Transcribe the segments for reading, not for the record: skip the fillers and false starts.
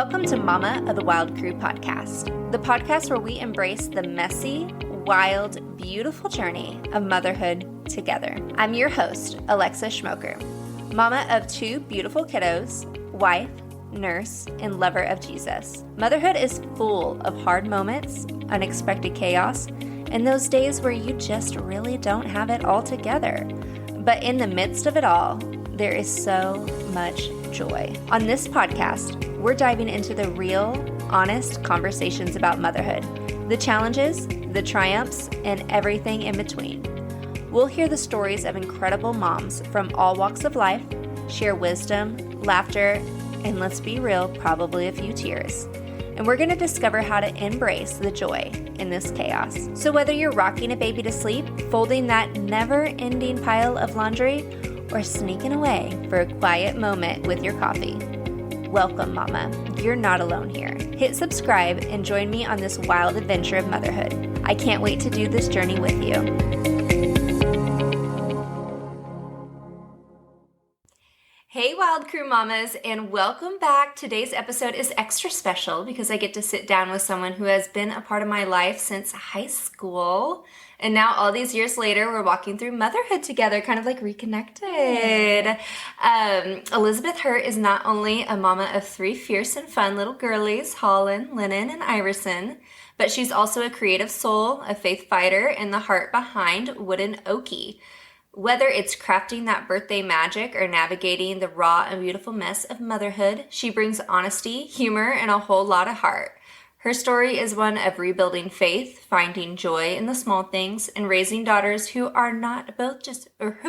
Welcome to Mama of the Wild Crew podcast, the podcast where we embrace the messy, wild, beautiful journey of motherhood together. I'm your host, Alexa Schmoker, mama of two beautiful kiddos, wife, nurse, and lover of Jesus. Motherhood is full of hard moments, unexpected chaos, and those days where you just really don't have it all together. But in the midst of it all, there is so much joy. On this podcast, we're diving into the real, honest conversations about motherhood, the challenges, the triumphs, and everything in between. We'll hear the stories of incredible moms from all walks of life, share wisdom, laughter, and let's be real, probably a few tears. And we're going to discover how to embrace the joy in this chaos. So whether you're rocking a baby to sleep, folding that never-ending pile of laundry, or sneaking away for a quiet moment with your coffee, welcome, Mama. You're not alone here. Hit subscribe and join me on this wild adventure of motherhood. I can't wait to do this journey with you. Hey, Wild Crew Mamas, and welcome back. Today's episode is extra special because I get to sit down with someone who has been a part of my life since high school. And now all these years later, we're walking through motherhood together, kind of like reconnected. Elizabeth Hert is not only a mama of three fierce and fun little girlies, Holland, Lennon, and Iverson, but she's also a creative soul, a faith fighter, and the heart behind Wooden Okie. Whether it's crafting that birthday magic or navigating the raw and beautiful mess of motherhood, she brings honesty, humor, and a whole lot of heart. Her story is one of rebuilding faith, finding joy in the small things, and raising daughters who are both princesses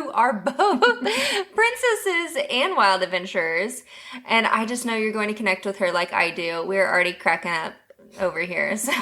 and wild adventurers. And I just know you're going to connect with her like I do. We're already cracking up over here. So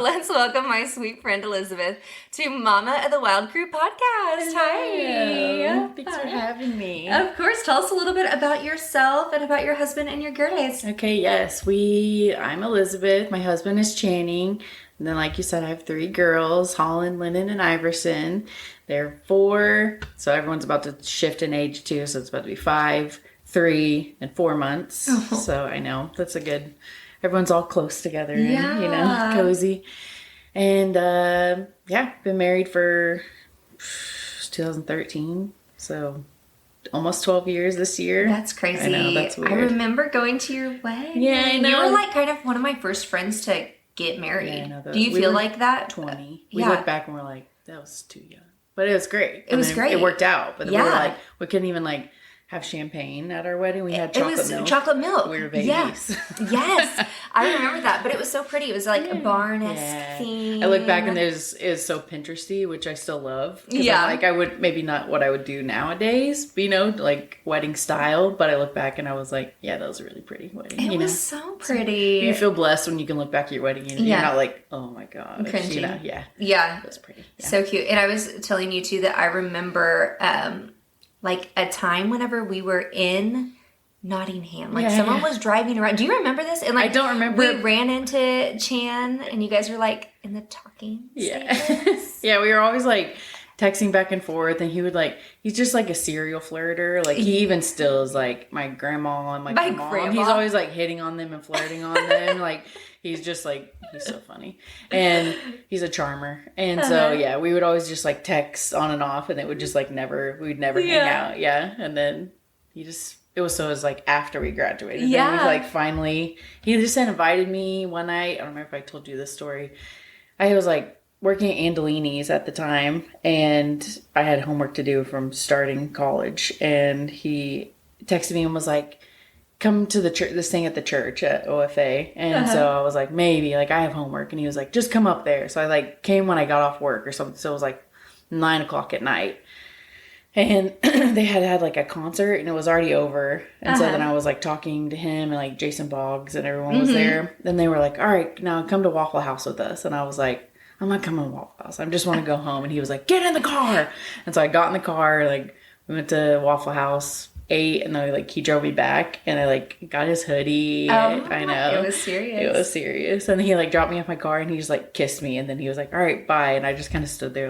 let's welcome my sweet friend Elizabeth to Mama of the Wild Crew podcast. Hi. Thanks for having me. Of course. Tell us a little bit about yourself and about your husband and your girlies. Okay, yes. I'm Elizabeth. My husband is Channing. And then, like you said, I have three girls, Holland, Lennon, and Iverson. They're 4. So everyone's about to shift in age too. So it's about to be 5, 3, and 4 months. Oh. So I know that's a good... Everyone's all close together and, cozy. And, been married for 2013. So almost 12 years this year. That's crazy. I know, that's weird. I remember going to your wedding. Yeah, I know. You were like kind of one of my first friends to get married. Yeah, I know that. Do you feel like that? 20. We look back and we're like, that was too young. But it was great. It was great. It worked out. But we were like, we couldn't even have champagne at our wedding. We had chocolate milk. Chocolate milk. We were babies. Yes. I remember that. But it was so pretty. It was like a barn-esque theme. I look back and it is so Pinteresty, which I still love. Yeah. I would, maybe not what I would do nowadays, like wedding style. But I look back and I was like, yeah, that was a really pretty wedding. It was so pretty. You feel blessed when you can look back at your wedding and you're not like, oh my God. Cringy. Yeah. It was pretty. Yeah. So cute. And I was telling you too that I remember, like a time whenever we were in Nottingham, someone was driving around. Do you remember this? And I don't remember. We ran into Chan and you guys were like in the talking stages. Yeah, we were always like texting back and forth and he would he's just like a serial flirter. Like he even still is like my grandma and my mom. Grandma. He's always like hitting on them and flirting on them. He's just he's so funny. And he's a charmer. And so, we would always just text on and off and it would just we'd never hang out. Yeah. And then it was after we graduated. Yeah. And finally, he just had invited me one night. I don't remember if I told you this story. I was working at Andolini's at the time and I had homework to do from starting college. And he texted me and was like, come to the church, this thing at the church at OFA. And so I was like, maybe, I have homework. And he was like, just come up there. So I came when I got off work or something. So it was 9 o'clock at night. And they had a concert and it was already over. And so then I was talking to him and Jason Boggs and everyone was there. Then they were like, all right, now come to Waffle House with us. And I was like, I'm not coming to Waffle House. I just want to go home. And he was like, get in the car. And so I got in the car, we went to Waffle House, ate, and then he drove me back and I got his hoodie. I know. It was serious. It was serious. And then he dropped me off my car and he just kissed me and then he was like, all right, bye. And I just kind of stood there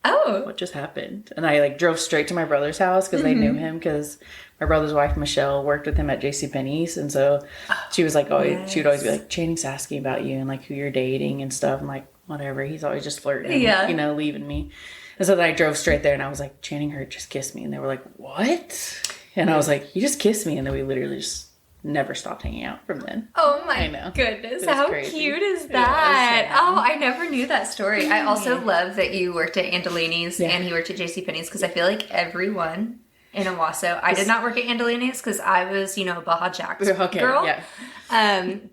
Oh. What just happened? And I like drove straight to my brother's house because they knew him, because my brother's wife, Michelle, worked with him at JCPenney's. And so she was like, she would always be like, Channing's asking about you and like who you're dating and stuff. I'm like, whatever. He's always just flirting, leaving me. And so then I drove straight there and I was like, Channing Hert just kissed me. And they were like, what? And I was like, you just kissed me. And then we literally just never stopped hanging out from then. Oh my goodness. How cute is that? I never knew that story. I also love that you worked at Andolini's and he worked at JCPenney's, because I feel like everyone in Owasso, I did not work at Andolini's because I was, Baja Jack's girl. Yeah.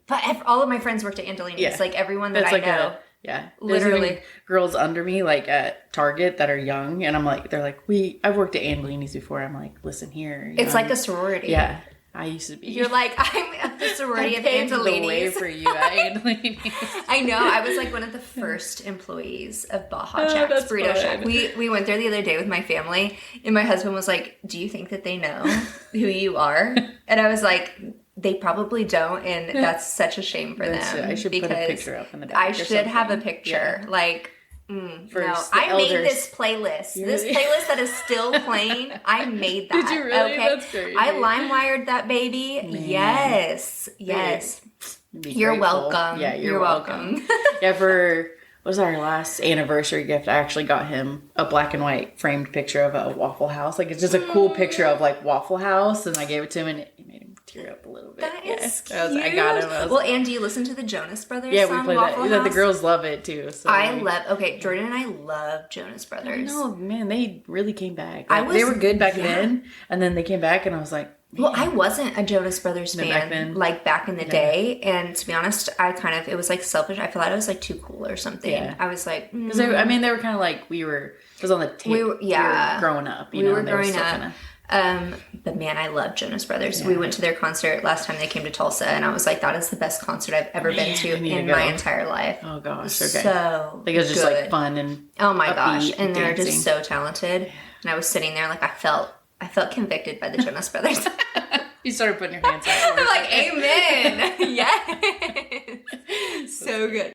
But all of my friends worked at Andolini's. Yeah. Like everyone that I know. Literally. Girls under me, like at Target, that are young, and I'm like, they're like, I've worked at Andolini's before. I'm like, listen here. It's like a sorority. Yeah. I used to be. You're like, I'm at the sorority of Andolini's. The way for you at Andolini's. I know. I was like one of the first employees of Baja Jack's Burrito Shack. We went there the other day with my family, and my husband was like, do you think that they know who you are? And I was like, they probably don't, and that's such a shame for them. I should put a picture up in the back. I should have a picture. Yeah. Like, I made this playlist. This playlist that is still playing, I made that. Did you really? Okay? That's great. I LimeWired that baby. Man. Yes. You're welcome. Yeah, you're welcome. For what was our last anniversary gift, I actually got him a black and white framed picture of a Waffle House. Like, it's just a cool picture of like Waffle House, and I gave it to him, and it made him tear up a little bit. That is cute. I got him. Well, and do you listen to the Jonas Brothers song, we play Waffle that. House? The girls love it too. So Jordan and I love Jonas Brothers. No, man, they really came back. They were good back then, and then they came back, and I was like, man. Well, I wasn't a Jonas Brothers fan back in the day, and to be honest, it was like selfish. I felt like I was like too cool or something. Yeah. I was like, because they were kind of like it was on the tape. We were growing up. We were growing up. But man, I love Jonas Brothers. Yeah. We went to their concert last time they came to Tulsa, and I was like, that is the best concert I've ever been to in my entire life. Oh gosh, okay. So it was just like fun and oh my gosh, and they're just so talented. And I was sitting there like I felt convicted by the Jonas Brothers. You started putting your hands up. I'm like, amen. Yes. So good.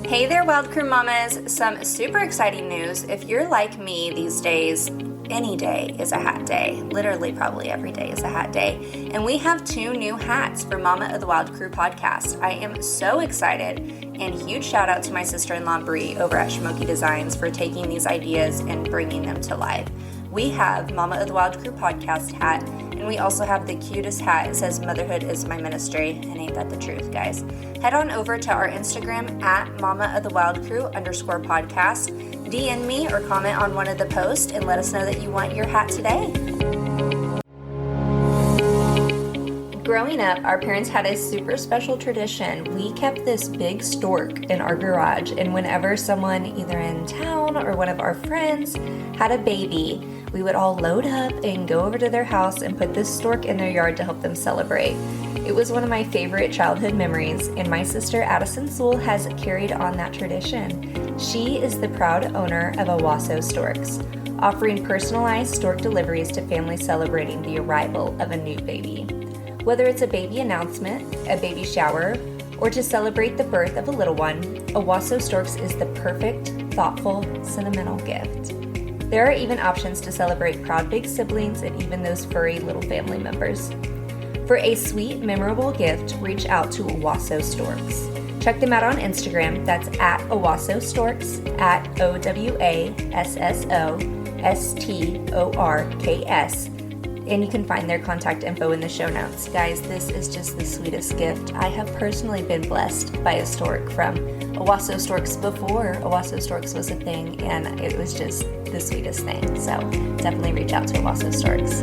Hey there, Wild Crew Mamas. Some super exciting news. If you're like me these days, any day is a hat day. Literally, probably every day is a hat day. And we have 2 new hats for Mama of the Wild Crew podcast. I am so excited, and huge shout out to my sister-in-law Brie over at Schmoky Designs for taking these ideas and bringing them to life. We have Mama of the Wild Crew podcast hat, and we also have the cutest hat. It says Motherhood is my ministry, and ain't that the truth, guys? Head on over to our Instagram at Mama of the Wild Crew _podcast. DM me or comment on one of the posts and let us know that you want your hat today. Growing up, our parents had a super special tradition. We kept this big stork in our garage, and whenever someone either in town or one of our friends had a baby, we would all load up and go over to their house and put this stork in their yard to help them celebrate. It was one of my favorite childhood memories, and my sister Addison Sewell has carried on that tradition. She is the proud owner of Owasso Storks, offering personalized stork deliveries to families celebrating the arrival of a new baby. Whether it's a baby announcement, a baby shower, or to celebrate the birth of a little one, Owasso Storks is the perfect, thoughtful, sentimental gift. There are even options to celebrate proud big siblings and even those furry little family members. For a sweet, memorable gift, reach out to Owasso Storks. Check them out on Instagram. That's at Owasso Storks, at OWASSOSTORKS. And you can find their contact info in the show notes. Guys, this is just the sweetest gift. I have personally been blessed by a stork from Owasso Storks before Owasso Storks was a thing, and it was just the sweetest thing. So definitely reach out to Owasso Storks.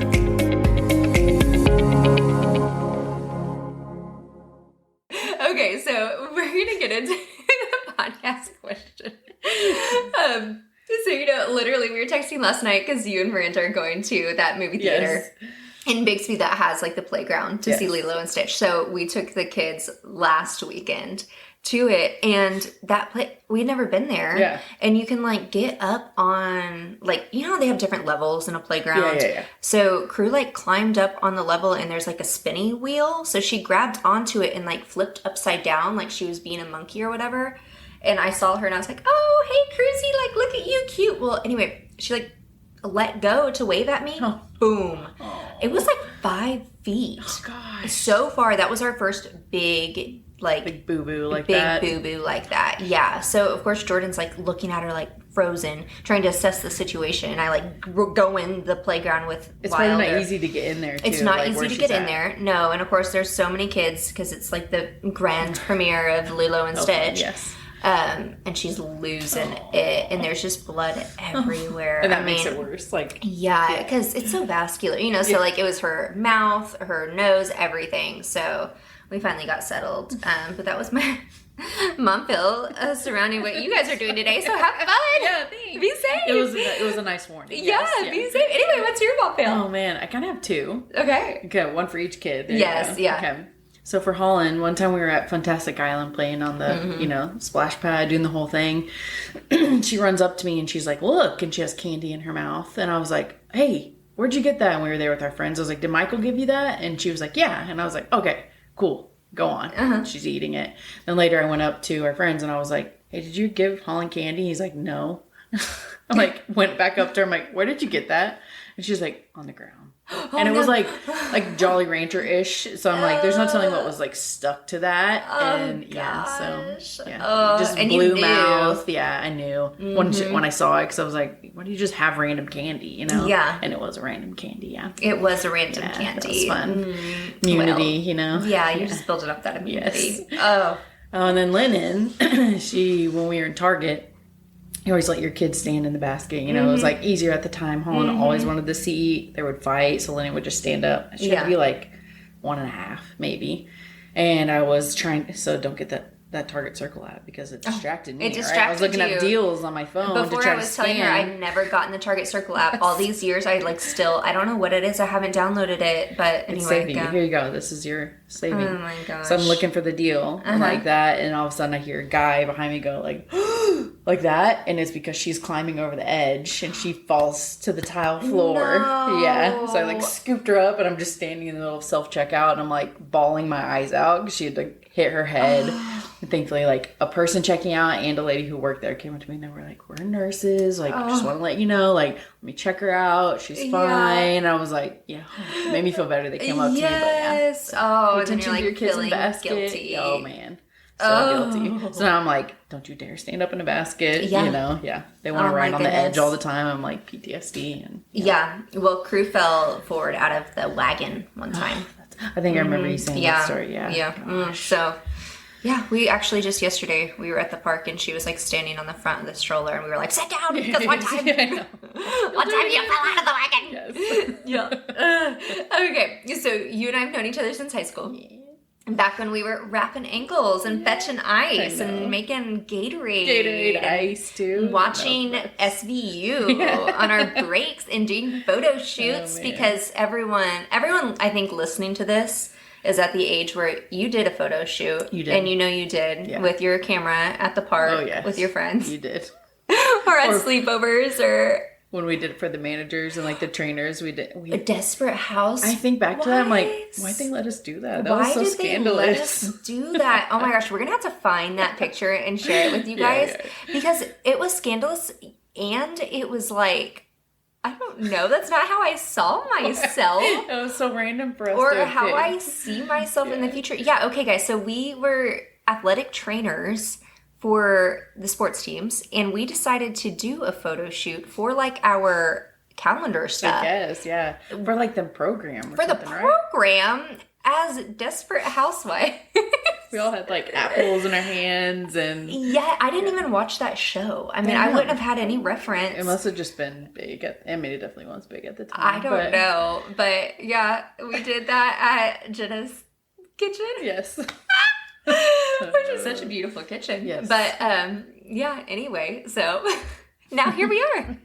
Okay, so we're going to get into the podcast question. So, literally, we were texting last night because you and Miranda are going to that movie theater in Bixby that has, like, the playground to see Lilo and Stitch. So we took the kids last weekend to it, and we'd never been there. Yeah. And you can, like, get up on, like, you know how they have different levels in a playground? Yeah. So Crew, like, climbed up on the level, and there's, like, a spinny wheel. So she grabbed onto it and, like, flipped upside down like she was being a monkey or whatever. And I saw her and I was like, oh, hey, Cruzy, like, look at you, cute. Well, anyway, she like let go to wave at me. Oh. Boom. Oh. It was like 5 feet. Oh, gosh. So far, that was our first big, like... Big boo-boo like that. Big boo-boo like that. Yeah. So, of course, Jordan's like looking at her like frozen, trying to assess the situation. And I like go in the playground with It's probably not easy to get in there, too. It's not easy to get in there. No. And, of course, there's so many kids because it's like the grand premiere of Lilo and Stitch. Yes. And she's losing it, and there's just blood everywhere. And that makes it worse. Like, yeah, because it's so vascular, you know. So like, it was her mouth, her nose, everything. So we finally got settled. But that was my mom feel surrounding what you guys are doing today. So have fun. Yeah, thanks. Be safe. It was a nice warning. Yes, yeah, be safe. Anyway, what's your mom feel? Oh man, I kind of have 2. Okay, one for each kid. Yes, yeah. Okay. So for Holland, one time we were at Fantastic Island playing on the, you know, splash pad, doing the whole thing. She runs up to me and she's like, look, and she has candy in her mouth. And I was like, hey, where'd you get that? And we were there with our friends. I was like, did Michael give you that? And she was like, yeah. And I was like, okay, cool, go on. She's eating it. Then later I went up to our friends and I was like, hey, did you give Holland candy? He's like, no. I'm like, went back up to her. I'm like, where did you get that? And she's like, on the ground. And it was like Jolly Rancher-ish. So I'm like, there's no telling what was like stuck to that. And just blue mouth. Yeah, I knew when I saw it because I was like, why do you just have random candy, you know? Yeah. And it was a random candy, yeah. It was a random candy. It was fun. Immunity, you know? Yeah, you're just building up that immunity. Yes. Oh, and then Lennon, when we were in Target, you always let your kids stand in the basket. You know, it was like easier at the time. Holland always wanted the seat. They would fight, so Lennon would just stand up. She had to be like 1.5, maybe. And I was trying, so don't get that Target Circle app because it distracted me. It distracted you. I was looking at deals on my phone Before to try I was to telling her I've never gotten the Target Circle app. All these years, I don't know what it is. I haven't downloaded it, but anyway. It's saving you. Here you go. This is your saving. Oh my gosh. So I'm looking for the deal like that, and all of a sudden I hear a guy behind me go like, like that, and it's because she's climbing over the edge and she falls to the tile floor. No. Yeah. So I like scooped her up, and I'm just standing in the middle of self-checkout, and I'm like bawling my eyes out because she had like hit her head. And thankfully, like a person checking out and a lady who worked there came up to me and they were like, we're nurses, like just want to let you know, like let me check her out, she's fine. I was like, yeah, it made me feel better. They came up to me, but yeah. Oh, and then you're like, your kids in the basket. Guilty. Oh man, so guilty. So now I'm like, don't you dare stand up in a basket. You know, they want to ride on the edge all the time. I'm like PTSD and well, Crew fell forward out of the wagon one time. I think I remember you saying that story. So yeah, we actually just yesterday we were at the park and she was like standing on the front of the stroller and we were like, sit down because one time you fell out of the wagon. Yes. Okay, so you and I have known each other since high school. Back when we were wrapping ankles and fetching ice and making Gatorade ice too. Watching SVU on our breaks and doing photo shoots because everyone I think listening to this is at the age where you did a photo shoot. You did. And you know you did with your camera at the park with your friends. You did. or at sleepovers or... When we did it for the managers and like the trainers, we A Desperate House. I think back to that, I'm like, why'd they let us do that? That was so scandalous. Why did they let us do that? Oh my gosh, we're going to have to find that picture and share it with you guys because it was scandalous and it was like, I don't know. That's not how I saw myself. It was so random for us. Or how I see myself in the future. Yeah, okay, guys. So we were athletic trainers for the sports teams, and we decided to do a photo shoot for like our calendar stuff. Yes, yeah. For like the program. For the program as Desperate Housewives. We all had like apples in our hands and... Yeah, I didn't even watch that show. I mean, I wouldn't have had any reference. It must have just been big. It definitely was big at the time. I don't know. But yeah, we did that at Jenna's kitchen. Yes. Which is such a beautiful kitchen. Yes. But anyway, so... Now here we are,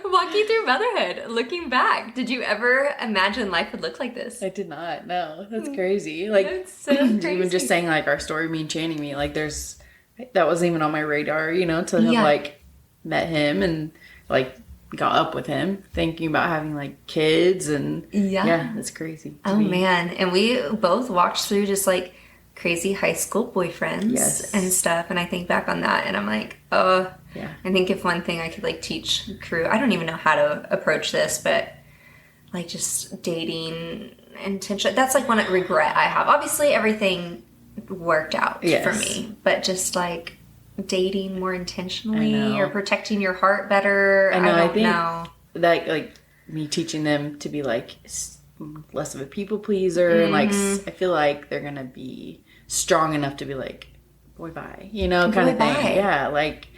walking through motherhood, looking back. Did you ever imagine life would look like this? I did not. No, that's crazy. Like, that's so crazy. Even just saying like our story, me and Channing me, like that wasn't even on my radar, you know, to have like met him and like got up with him, thinking about having like kids and yeah, that's crazy. Oh man, and we both walked through just like crazy high school boyfriends and stuff. And I think back on that and I'm like, oh, yeah. I think if one thing I could like teach crew, I don't even know how to approach this, but like just dating intention. That's like one regret I have. Obviously everything worked out for me, but just like dating more intentionally or protecting your heart better. I don't know. That like me teaching them to be like less of a people pleaser and like I feel like they're gonna be strong enough to be like, boy bye, you know, kind of thing. Yeah, like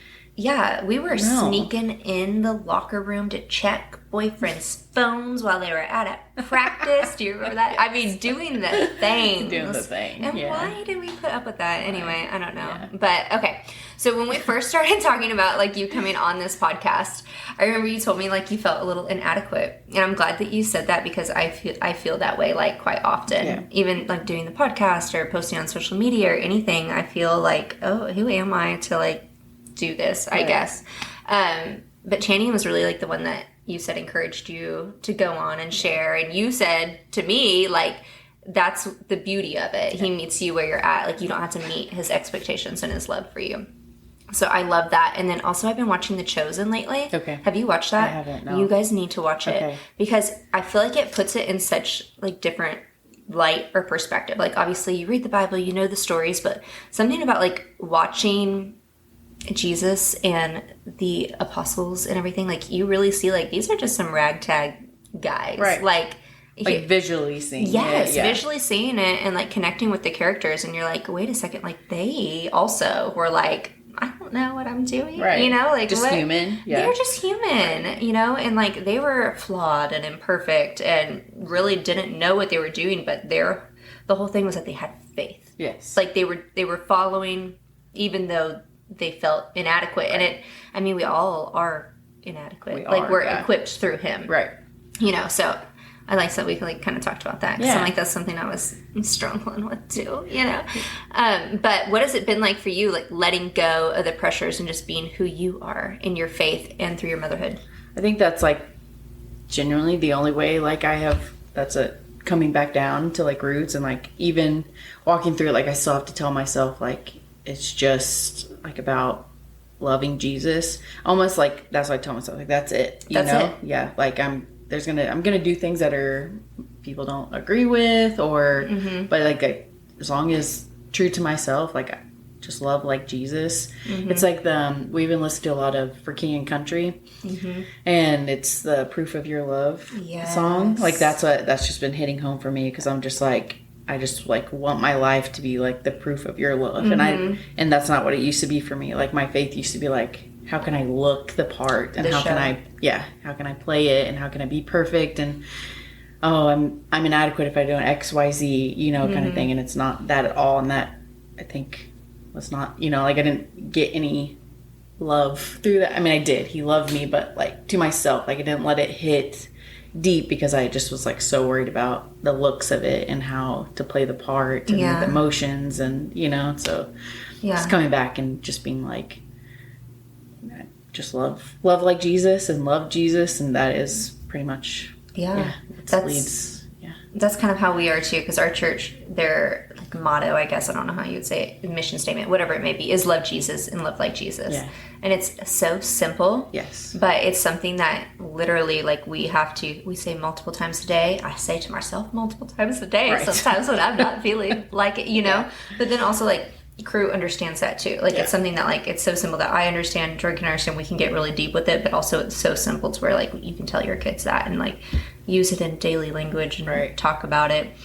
we were sneaking in the locker room to check boyfriends' phones while they were at a practice. Do you remember that? I mean, doing the thing. And why did we put up with that? Anyway, I don't know. Yeah. But, okay. So when we first started talking about, like, you coming on this podcast, I remember you told me, like, you felt a little inadequate. And I'm glad that you said that because I feel that way, like, quite often. Yeah. Even, like, doing the podcast or posting on social media or anything, I feel like, oh, who am I to, like, do this, I guess. But Channing was really, like, the one that you said encouraged you to go on and share. And you said to me, like, that's the beauty of it. He meets you where you're at. Like, you don't have to meet his expectations and his love for you. So I love that. And then also I've been watching The Chosen lately. Okay. Have you watched that? I haven't, no. You guys need to watch it. Because I feel like it puts it in such, like, different light or perspective. Like, obviously you read the Bible, you know the stories, but something about, like, watching Jesus and the apostles and everything, like, you really see, like, these are just some ragtag guys. Right. Like visually seeing it. Visually seeing it and, like, connecting with the characters. And you're like, wait a second, like, they also were like, I don't know what I'm doing. Right. You know, like, just human. Yeah. They're just human, you know, and, like, they were flawed and imperfect and really didn't know what they were doing, but the whole thing was that they had faith. Yes. Like, they were following even though they felt inadequate. And we all are inadequate. We're equipped through him. Right. You know, so I like that we like kind of talked about that. Because I'm like, that's something I was struggling with too, you know. But what has it been like for you, like letting go of the pressures and just being who you are in your faith and through your motherhood? I think that's like genuinely the only way, like that's coming back down to like roots and like even walking through it, like I still have to tell myself like, it's just like about loving Jesus. Almost like that's what I tell myself. Like that's it. You know? It. Yeah. Like I'm gonna do things that are people don't agree with or but like as long as true to myself, like I just love like Jesus. It's like we've been listening to a lot of For King and Country and it's the Proof of Your Love song. Like that's just been hitting home for me because I'm just like I just like want my life to be like the proof of your love. And that's not what it used to be for me. Like my faith used to be like, how can I look the part and how can I play it and how can I be perfect? And, I'm inadequate if I don't X, Y, Z, you know, kind of thing. And it's not that at all. And that I think was not, you know, like I didn't get any love through that. I mean, I did, he loved me, but like to myself, like I didn't let it hit deep because I just was like so worried about the looks of it and how to play the part and the emotions and you know, so just coming back and just being like just love like Jesus and love Jesus, and that is pretty much that's kind of how we are too, because our church, their like motto, I guess, I don't know how you would say it, mission statement, whatever it may be, is love Jesus and love like Jesus. Yeah. And it's so simple. Yes. But it's something that literally like we say multiple times a day. I say to myself multiple times a day sometimes when I'm not feeling like it, you know. Yeah. But then also like crew understands that too. Like it's something that like it's so simple that I understand, Jordan can understand, we can get really deep with it, but also it's so simple to where like you can tell your kids that and like use it in daily language and talk about it.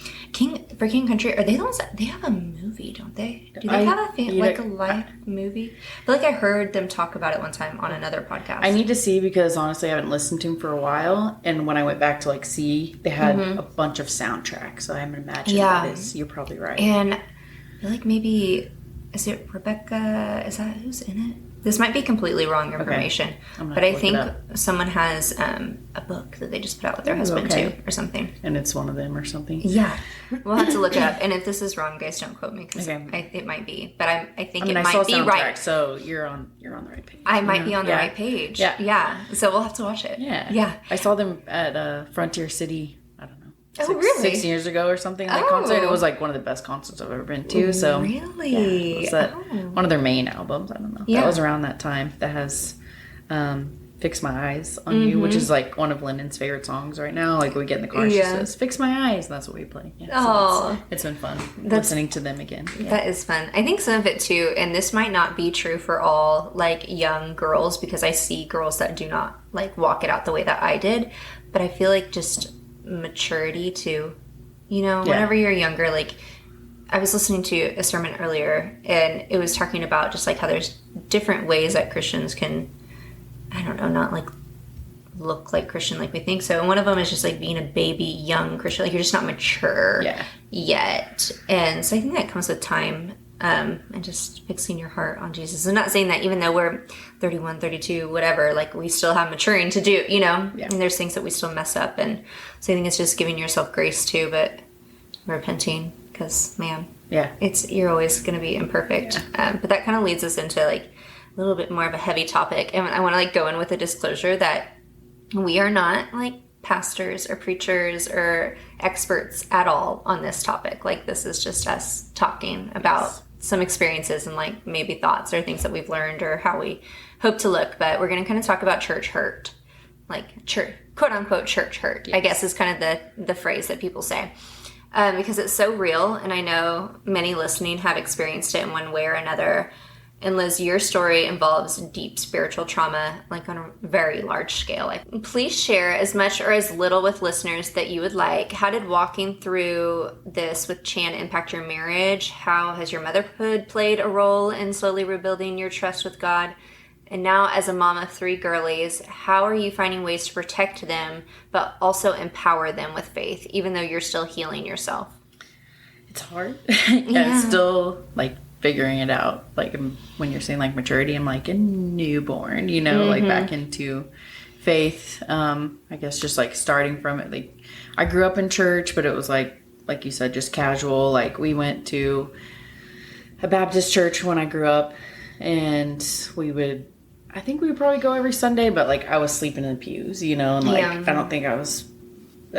For King Country, are they the ones that they have a movie, don't they? Do they have a live movie? I feel like I heard them talk about it one time on another podcast. I need to see because honestly I haven't listened to them for a while, and when I went back to like see, they had a bunch of soundtracks, so I imagine that is, you're probably right. And I feel like maybe, is it Rebecca, is that who's in it? This might be completely wrong information, but I think someone has a book that they just put out with their husband too, or something. And it's one of them or something. Yeah, we'll have to look it up. And if this is wrong, guys, don't quote me because it might be. But I think it might be right. So you're on the right page. I might be on the right page. Yeah. So we'll have to watch it. Yeah. I saw them at Frontier City. I don't know. really? 6 years ago or something. That concert. It was like one of the best concerts I've ever been to. So really, it was one of their main albums. I don't know. That was around that time. That has "Fix My Eyes on You," which is like one of Lennon's favorite songs right now. Like we get in the car, she says, "Fix my eyes," and that's what we play. So it's been fun listening to them again. That is fun. I think some of it too, and this might not be true for all like young girls, because I see girls that do not like walk it out the way that I did, but I feel like just maturity too, whenever you're younger. Like I was listening to a sermon earlier, and it was talking about just like how there's different ways that Christians can, I don't know, not like look like Christian like we think so. And one of them is just like being a baby young Christian, like you're just not mature yet. And so I think that comes with time, and just fixing your heart on Jesus. I'm not saying that even though we're 31, 32, whatever, like we still have maturing to do, and there's things that we still mess up. And so I think it's just giving yourself grace too, but repenting, because man, you're always going to be imperfect. But that kind of leads us into like a little bit more of a heavy topic. And I want to like go in with a disclosure that we are not like pastors or preachers or experts at all on this topic. Like this is just us talking about some experiences and like maybe thoughts or things that we've learned or how we hope to look. But we're going to kind of talk about church hurt, like church, quote unquote church hurt, I guess is kind of the phrase that people say. Because it's so real, and I know many listening have experienced it in one way or another. And Liz, your story involves deep spiritual trauma, like on a very large scale. Please share as much or as little with listeners that you would like. How did walking through this with Chan impact your marriage? How has your motherhood played a role in slowly rebuilding your trust with God? And now as a mom of 3 girlies, how are you finding ways to protect them, but also empower them with faith, even though you're still healing yourself? It's hard. It's still like figuring it out. Like when you're saying like maturity, I'm like a newborn, like back into faith. I guess just like starting from it. Like I grew up in church, but it was like you said, just casual. Like we went to a Baptist church when I grew up, and I think we would probably go every Sunday, but like I was sleeping in the pews, and like I don't think I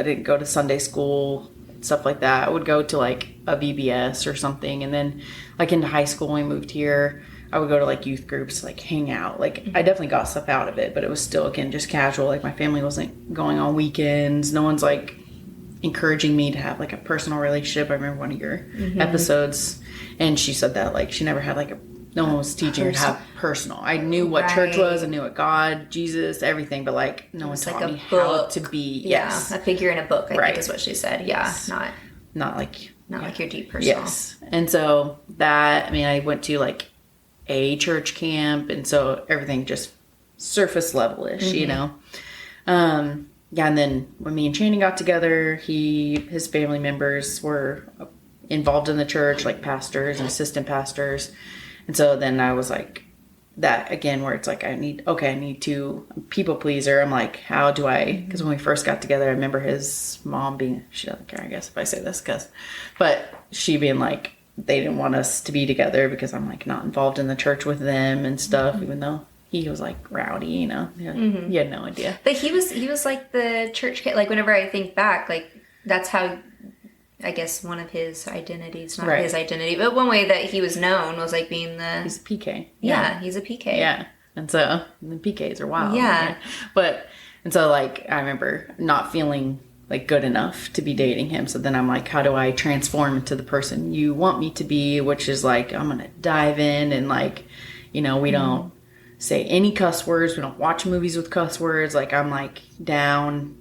didn't go to Sunday school, stuff like that. I would go to like a VBS or something, and then like into high school when we moved here, I would go to like youth groups, like hang out. Like I definitely got stuff out of it, but it was still, again, just casual. Like my family wasn't going on weekends. No one's like encouraging me to have like a personal relationship. I remember one of your episodes, and she said that like she never had like no one was teaching her to have personal. I knew what church was. I knew what God, Jesus, everything, but like no one taught me how to be. A figure in a book, I think is what she said. Not like your deep personal. Yes. And so that, I went to like a church camp, and so everything just surface level-ish, and then when me and Channing got together, his family members were involved in the church, like pastors and assistant pastors. And so then I was like, that again, where it's like, I need to people pleaser. I'm like, how do I, because when we first got together, I remember his mom she doesn't care, I guess, if I say this, but she being like, they didn't want us to be together because I'm like not involved in the church with them and stuff, even though he was like rowdy, he had no idea. But he was like the church kid. Like whenever I think back, like that's how, I guess, one of his identities, not his identity, but one way that he was known was like being he's a PK. Yeah, he's a PK. Yeah. And so the PKs are wild. Yeah. And so like I remember not feeling like good enough to be dating him. So then I'm like, how do I transform into the person you want me to be? Which is like, I'm going to dive in and like, we don't say any cuss words. We don't watch movies with cuss words. Like I'm like down.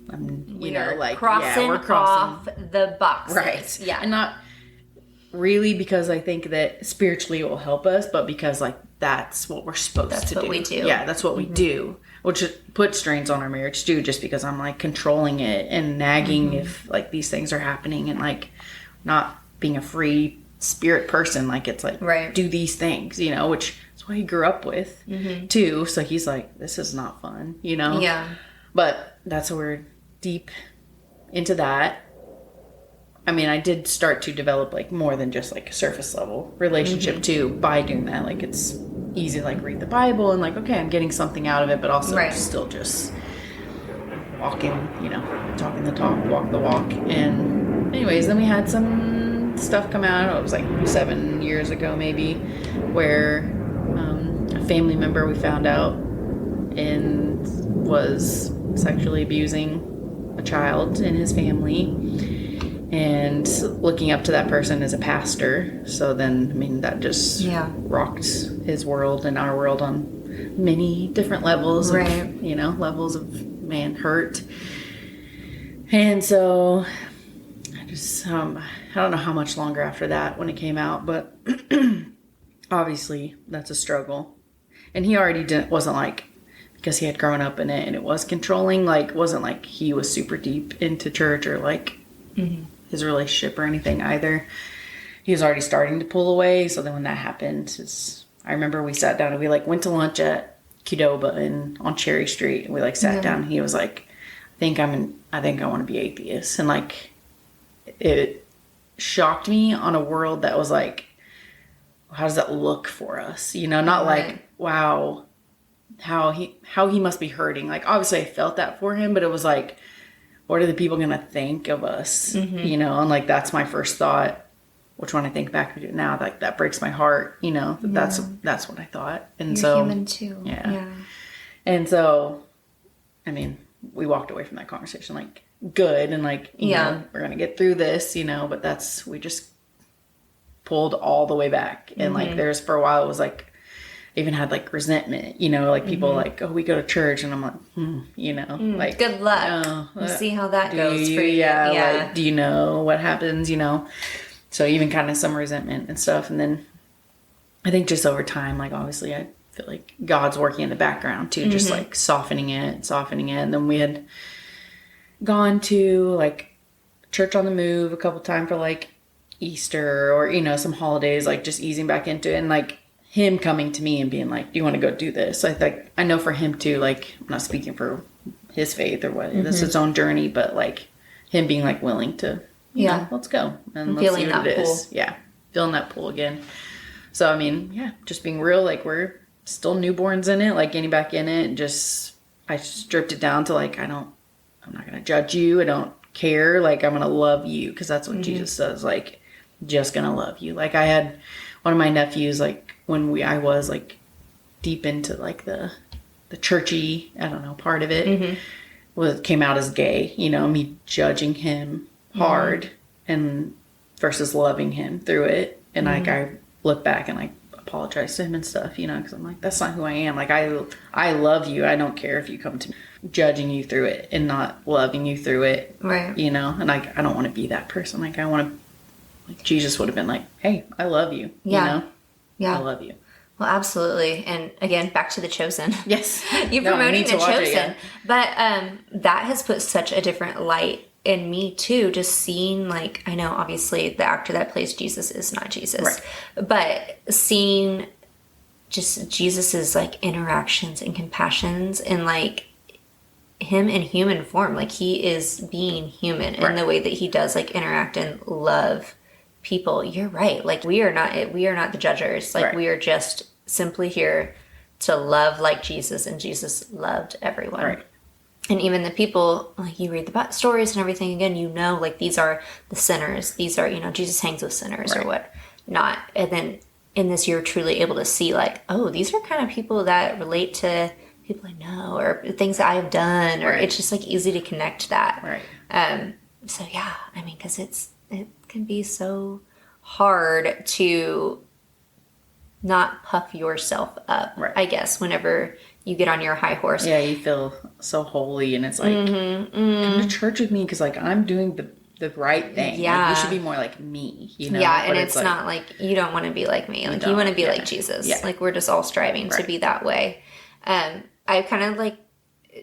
We're crossing off the boxes. Right. Yeah. And not really because I think that spiritually it will help us, but because like that's what we're supposed to do. That's what we do. Yeah, that's what we do. Which puts strains on our marriage too, just because I'm like controlling it and nagging if like these things are happening, and like not being a free spirit person. Like it's like, do these things, which is what he grew up with too. So he's like, this is not fun, Yeah. But that's where we're deep into that. I did start to develop like more than just like a surface level relationship too by doing that. Like it's easy to like read the Bible and like, okay, I'm getting something out of it, but also still just walking, talking the talk, walk the walk. And anyways, then we had some stuff come out. It was like 7 years ago maybe, where a family member we found out and was sexually abusing a child in his family, and looking up to that person as a pastor. So then, that just rocked his world and our world on many different levels, right? Levels of hurt. And so I just, I don't know how much longer after that when it came out, but obviously that's a struggle. And he already wasn't like, because he had grown up in it and it was controlling, like, wasn't like he was super deep into church or like his relationship or anything either. He was already starting to pull away. So then when that happened, I remember we sat down and we like went to lunch at Qdoba on Cherry Street, and we like sat down and he was like, I think I want to be atheist. And like, it shocked me on a world that was like, how does that look for us? Not like, wow, how he must be hurting. Like, obviously I felt that for him, but it was like, what are the people going to think of us? And like, that's my first thought, which when I think back to it now, like that breaks my heart, that's what I thought. And You're human too. Yeah. And so, we walked away from that conversation like good. And like, we're going to get through this, but we just pulled all the way back. And like, there's for a while, it was like, even had like resentment, like people like, oh, we go to church, and I'm like, like, good luck. We'll see how that goes for you. Yeah. Like, do you know what happens, So even kind of some resentment and stuff. And then I think just over time, like, obviously I feel like God's working in the background too, just like softening it. And then we had gone to like church on the move a couple times for like Easter or, some holidays, like just easing back into it. And like, him coming to me and being like, do you want to go do this? So I know for him too, like, I'm not speaking for his faith or what, this is his own journey, but like him being like willing to, let's go and let's see what it is. Yeah. Feeling that pull again. So, just being real, like we're still newborns in it, like getting back in it, and I stripped it down to like, I'm not going to judge you. I don't care. Like, I'm going to love you. 'Cause that's what Jesus says, like, just going to love you. Like, I had one of my nephews, like, when I was like deep into like the churchy, I don't know, part of it, came out as gay, me judging him hard and versus loving him through it. And like, I look back and like apologize to him and stuff, because I'm like, that's not who I am. Like, I love you. I don't care if you come to me judging you through it and not loving you through it. Right. And like, I don't want to be that person. Like, I want to, like, Jesus would have been like, hey, I love you. Yeah. I love you. Well, absolutely. And again, back to The Chosen. Yes. You're promoting The Chosen. But that has put such a different light in me too. Just seeing, like, I know obviously the actor that plays Jesus is not Jesus. Right. But seeing just Jesus's like interactions and compassions and like him in human form. Like, he is being human in the way that he does like interact and love people. You're right. Like, we are not the judgers. Like, we are just simply here to love like Jesus, and Jesus loved everyone. Right. And even the people, like, you read the stories and everything again, like, these are the sinners. These are, Jesus hangs with sinners or what not. And then in this, you're truly able to see like, oh, these are kind of people that relate to people I know or things that I have done, or it's just like easy to connect that. Right. So yeah, because it can be so hard to not puff yourself up, I guess, whenever you get on your high horse. Yeah, you feel so holy, and it's like, come to church with me because like I'm doing the right thing. Yeah, like, you should be more like me, Yeah, and it's like, not like you don't want to be like me. Like, you want to be like Jesus. Yeah. Like, we're just all striving to be that way. I kind of like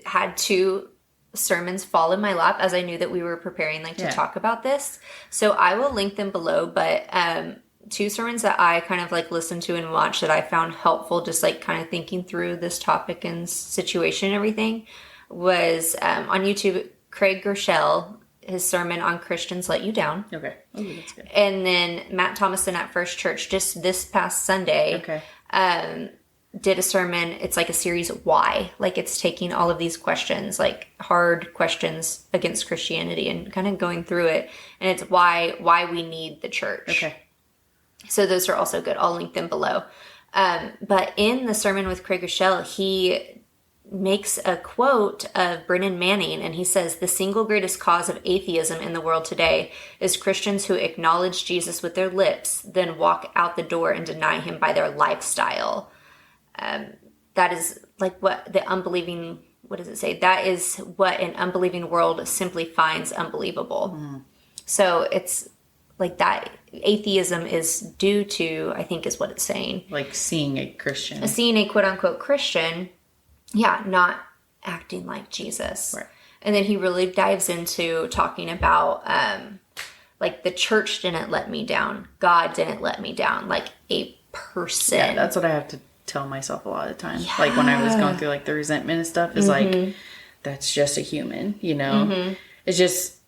had two sermons fall in my lap as I knew that we were preparing to talk about this. So I will link them below, but two sermons that I kind of like listened to and watched that I found helpful, just like kind of thinking through this topic and situation and everything, was on YouTube, Craig Gershell, his sermon on Christians Let You Down. Okay. Oh, that's good. And then Matt Thomason at First Church just this past Sunday. Okay. did a sermon. It's like a series why. Like it's taking all of these questions, like hard questions against Christianity and kind of going through it. And it's why we need the church. Okay. So those are also good. I'll link them below. But in the sermon with Craig Rochelle, he makes a quote of Brennan Manning, and he says, the single greatest cause of atheism in the world today is Christians who acknowledge Jesus with their lips, then walk out the door and deny him by their lifestyle. That is like what the unbelieving, what does it say? That is what an unbelieving world simply finds unbelievable. Mm. So it's like that atheism is due to, I think is what it's saying. Like seeing a Christian. Seeing a quote unquote Christian, not acting like Jesus. Right. And then he really dives into talking about like the church didn't let me down. God didn't let me down. Like a person. Yeah, that's what I have to tell myself a lot of the time. Yeah. Like when I was going through like the resentment and stuff, is like, that's just a human, you know? Mm-hmm. It's just,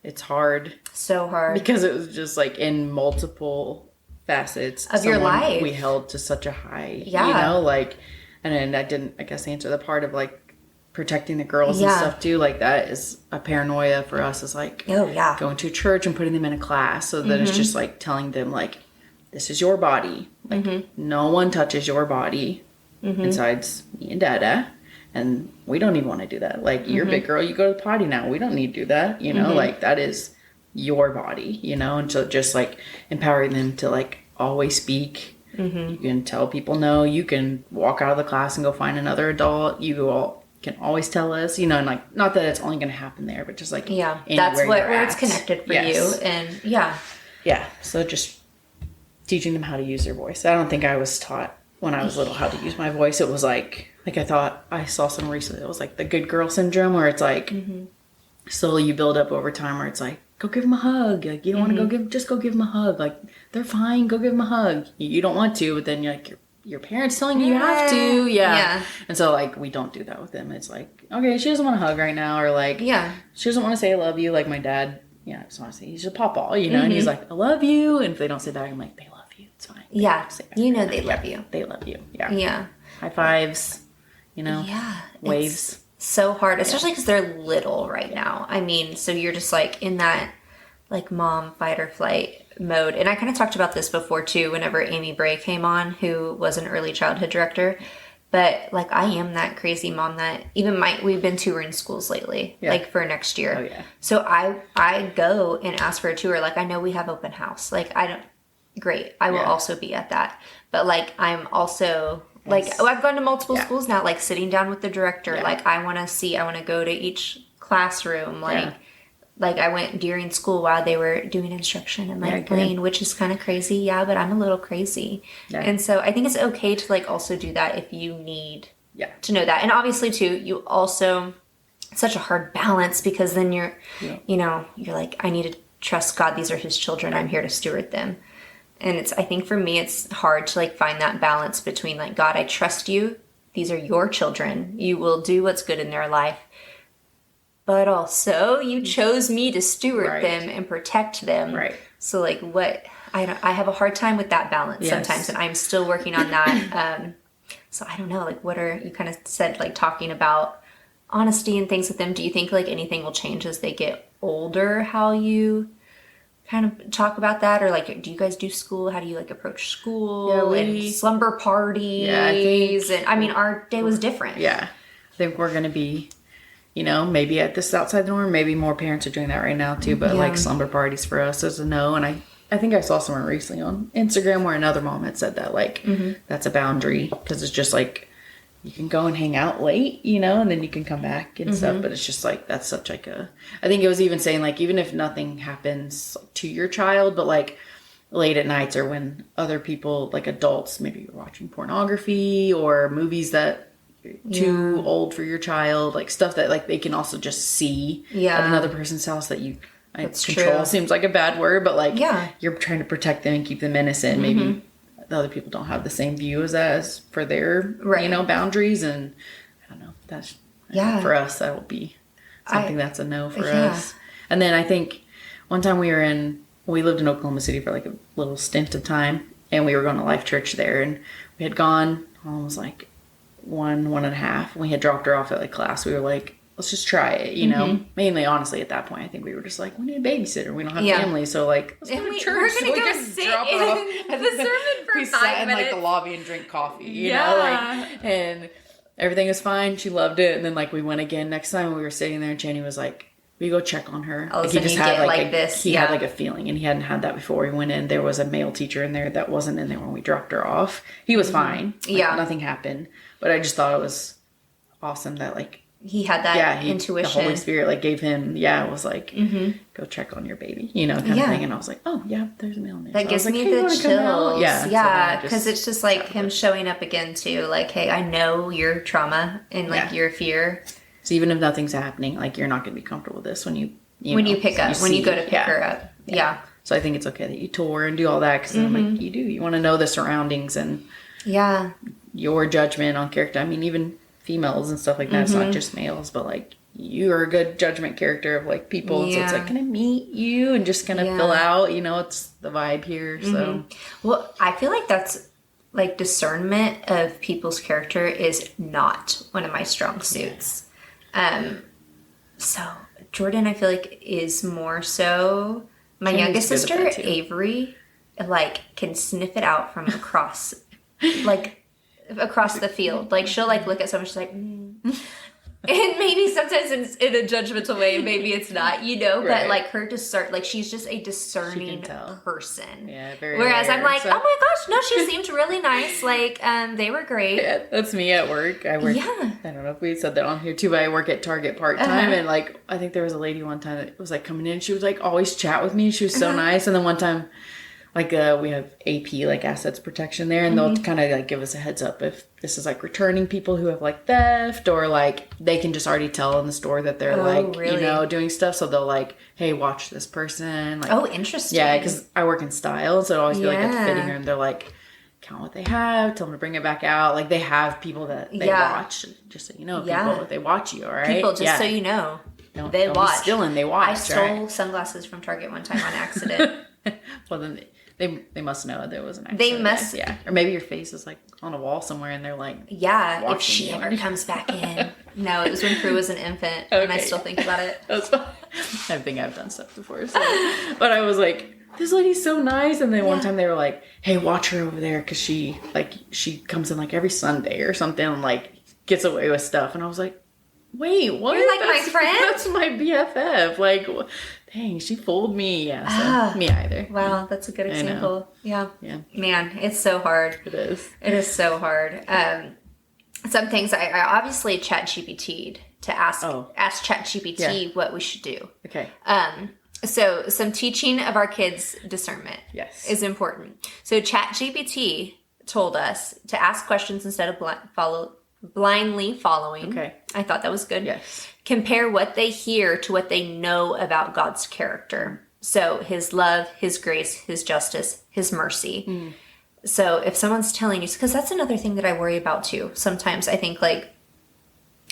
it's hard. So hard. Because it was just like in multiple facets of your life. We held to such a high, you know, like, and then I didn't, I guess, answer the part of like protecting the girls and stuff too. Like that is a paranoia for us, is like going to church and putting them in a class. So then it's just like telling them like, this is your body. Like no one touches your body besides me and Dada. And we don't even want to do that. Like, you're a big girl, you go to the potty now. We don't need to do that. You know, like, that is your body, you know? And so just, like, empowering them to, like, always speak. You can tell people no. You can walk out of the class and go find another adult. You all can always tell us, you know, and, like, not that it's only going to happen there, but just, like, that's where it's connected for you. And, so just teaching them how to use their voice. I don't think I was taught when I was little how to use my voice. It was, like I thought I saw some recently. It was like the good girl syndrome, where it's like slowly you build up over time, where it's like, go give them a hug. Like, you don't want to just go give them a hug. Like, they're fine. Go give them a hug. You don't want to, but then you're like, your parents telling you have to. Yeah. And so like, we don't do that with them. It's like, okay, she doesn't want a hug right now. Or like, she doesn't want to say I love you. Like my dad, I just want to say he's a pawpaw, you know, and he's like, I love you. And if they don't say that, I'm like, they love you. It's fine. They love you. They love you. Yeah. High fives. You know, waves. So hard, especially because they're little right now. I mean, so you're just like in that like mom fight or flight mode. And I kind of talked about this before too, whenever Amy Bray came on, who was an early childhood director. But like, I am that crazy mom that even we've been touring schools lately, like for next year. Oh, yeah. So I go and ask for a tour. Like, I know we have open house. Like, great. I will also be at that. But like, I'm also like, I've gone to multiple schools now, like sitting down with the director. Like, I want to go to each classroom. Like I went during school while they were doing instruction and like playing, which is kind of crazy. Yeah, but I'm a little crazy. Yeah. And so I think it's okay to like also do that if you need to know that. And obviously too, you also, it's such a hard balance, because then you're, you know, you're like, I need to trust God. These are his children. I'm here to steward them. And I think for me, it's hard to like find that balance between like, God, I trust you. These are your children. You will do what's good in their life. But also you chose me to steward them and protect them. Right. So like I have a hard time with that balance sometimes, and I'm still working on that. So I don't know, like you kind of said, like talking about honesty and things with them. Do you think like anything will change as they get older, how you kind of talk about that? Or like, do you guys do school? How do you like approach school and slumber parties? I mean, our day was different. I think we're going to be, you know, maybe at this outside the norm, maybe more parents are doing that right now too, but like slumber parties for us is a no. And I think I saw someone recently on Instagram where another mom had said that, like, that's a boundary, because it's just like, you can go and hang out late, you know, and then you can come back and stuff. But it's just like, that's such like I think it was even saying like, even if nothing happens to your child, but like late at nights or when other people, like adults, maybe you're watching pornography or movies that are too old for your child, like stuff that like they can also just see at another person's house that you control seems like a bad word, but like you're trying to protect them and keep them innocent. Maybe the other people don't have the same view as for their, you know, boundaries. And I don't know, that's, for us, that will be something that's a no for us. And then I think one time we lived in Oklahoma City for like a little stint of time, and we were going to Life Church there, and we had gone Holland was like 1.5. And we had dropped her off at like class. We were like, let's just try it, you know? Mainly, honestly, at that point, I think we were just like, we need a babysitter. We don't have family, so like, let's go to church. We're going to go sit in the sermon for 5 minutes. We sat in like the lobby and drink coffee, you know? Like, and everything was fine. She loved it. And then like we went again. Next time we were sitting there and Chaney was like, we go check on her. All of a sudden you get like this. He had like a feeling, and he hadn't had that before. He went in. There was a male teacher in there that wasn't in there when we dropped her off. He was fine. Like, nothing happened. But I just thought it was awesome that like he had that intuition. The Holy Spirit like gave him, it was like, go check on your baby, you know, kind of thing. And I was like, oh yeah, there's a male in there. That gives me the chills. Yeah, because it's just like him showing up again too. Like, hey, I know your trauma and like your fear. So even if nothing's happening, like you're not going to be comfortable with this when you go to pick her up. Yeah. So I think it's okay that you tour and do all that, because like you want to know the surroundings and your judgment on character. I mean, even females and stuff like that. It's not just males, but like you are a good judgment character of like people. And so it's like, can I meet you and just kind of fill out, you know, it's the vibe here. So, well, I feel like that's like discernment of people's character is not one of my strong suits. So Jordan, I feel like is more so. My youngest sister, Avery, like can sniff it out from across, like across the field. Like she'll like look at someone, she's like, and maybe sometimes it's in a judgmental way, maybe it's not, you know. But like her like she's just a discerning person. Yeah, very. Whereas rare, I'm like, oh my gosh, no, she seemed really nice. Like, they were great. Yeah, that's me at work. I work. I don't know if we said that on here too, but I work at Target part time, and like I think there was a lady one time that was like coming in. She was like always chat with me. She was so nice, and then one time. Like, we have AP, like, assets protection there, and they'll kind of, like, give us a heads up if this is, like, returning people who have, like, theft, or, like, they can just already tell in the store that they're, you know, doing stuff, so they'll, like, hey, watch this person. Like, interesting. Yeah, because I work in style, so I always feel like at the fitting room, they're, like, count what they have, tell them to bring it back out. Like, they have people that they watch, just so you know, people, they watch you, all right? People, just so you know, they watch. Be stealing, they watch, I stole sunglasses from Target one time on accident. Well, then... They must know there was an accident. They must. Yeah. Or maybe your face is like on a wall somewhere and they're like, if she ever comes back in. No, it was when Prue was an infant and I still think about it. That's fine. I think I've done stuff before. So. But I was like, this lady's so nice. And then one time they were like, hey, watch her over there because she comes in like every Sunday or something and like gets away with stuff. And I was like, wait, what? You're like my friend? That's my BFF. Like, dang, she fooled me. Yeah, so me either. Wow, that's a good example. Yeah. Man, it's so hard. It is. It is so hard. Some things I obviously ChatGPT'd to ask ChatGPT what we should do. Okay. So some teaching of our kids' discernment is important. So ChatGPT told us to ask questions instead of blindly following. Okay. I thought that was good. Yes. Compare what they hear to what they know about God's character. So his love, his grace, his justice, his mercy. So if someone's telling you, because that's another thing that I worry about too. Sometimes I think like,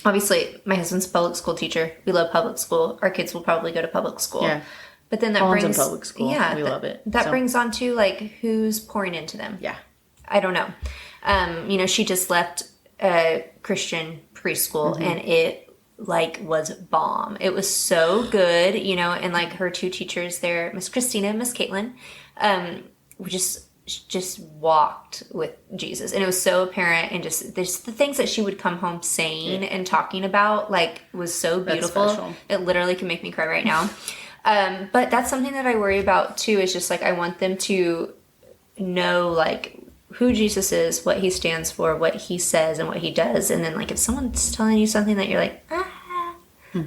obviously my husband's a public school teacher. We love public school. Our kids will probably go to public school. Yeah. But then that Holland's brings in public school. Yeah. We love it. That brings on to like who's pouring into them. Yeah. I don't know. You know, she just left a Christian preschool and it like was bomb. It was so good, you know, and like her two teachers there, Miss Christina and Miss Caitlin, we just walked with Jesus, and it was so apparent, and just the things that she would come home saying and talking about like was so beautiful. It literally can make me cry right now. But that's something that I worry about too, is just like I want them to know like who Jesus is, what he stands for, what he says, and what he does. And then like if someone's telling you something that you're like,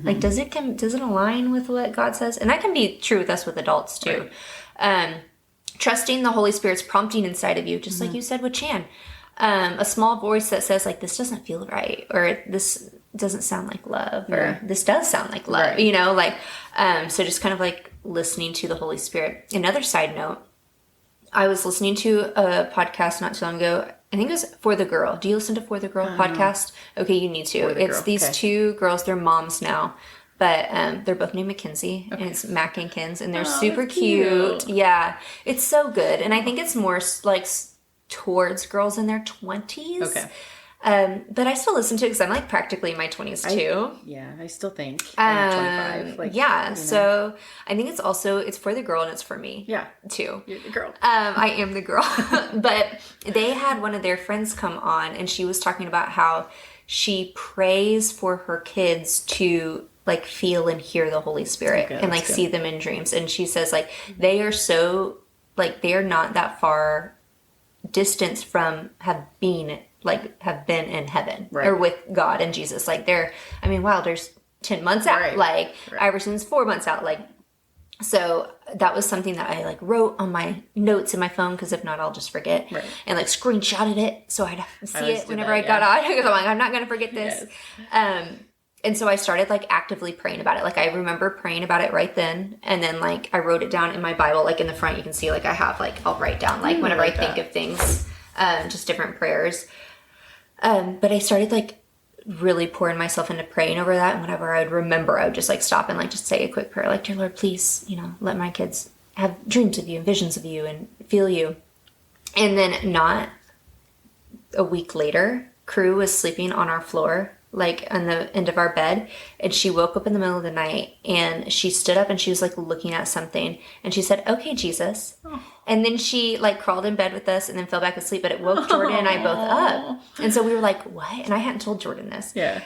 like does it align with what God says? And that can be true with us with adults too. Right. Trusting the Holy Spirit's prompting inside of you, just like you said with Chan. A small voice that says like, this doesn't feel right, or this doesn't sound like love, or this does sound like love, you know, like, so just kind of like listening to the Holy Spirit. Another side note, I was listening to a podcast not too long ago. I think it was For the Girl. Do you listen to For the Girl podcast? Okay, you need to. It's these two girls. They're moms now. But they're both named Mackenzie. And it's Mac and Kins. And they're super cute. Yeah. It's so good. And I think it's more like towards girls in their 20s. Okay. But I still listen to it because I'm like practically in my 20s too. I still think I'm 25. Like, yeah. So I think it's for the girl and it's for me. Yeah. Too. You're the girl. I am the girl. But they had one of their friends come on and she was talking about how she prays for her kids to like feel and hear the Holy Spirit and like see them in dreams. And she says like they are so like they are not that far distance from have been in heaven or with God and Jesus. Like Wilder's 10 months out, like Iverson's 4 months out. Like, so that was something that I like wrote on my notes in my phone. Cause if not, I'll just forget and like screenshotted it. So I'd see it whenever I got on. Cause I'm like, I'm not going to forget this. Yes. And so I started like actively praying about it. Like I remember praying about it right then. And then like I wrote it down in my Bible, like in the front, you can see like I have like, I'll write down like whenever I think of things, just different prayers. But I started like really pouring myself into praying over that. And whenever I would remember, I would just like stop and like just say a quick prayer, like, dear Lord, please, let my kids have dreams of you and visions of you and feel you. And then not a week later, Crew was sleeping on our floor, like on the end of our bed, and she woke up in the middle of the night and she stood up and she was like looking at something and she said, okay, Jesus. Oh. And then she like crawled in bed with us and then fell back asleep, but it woke Jordan and I both up. And so we were like, what? And I hadn't told Jordan this. Yeah.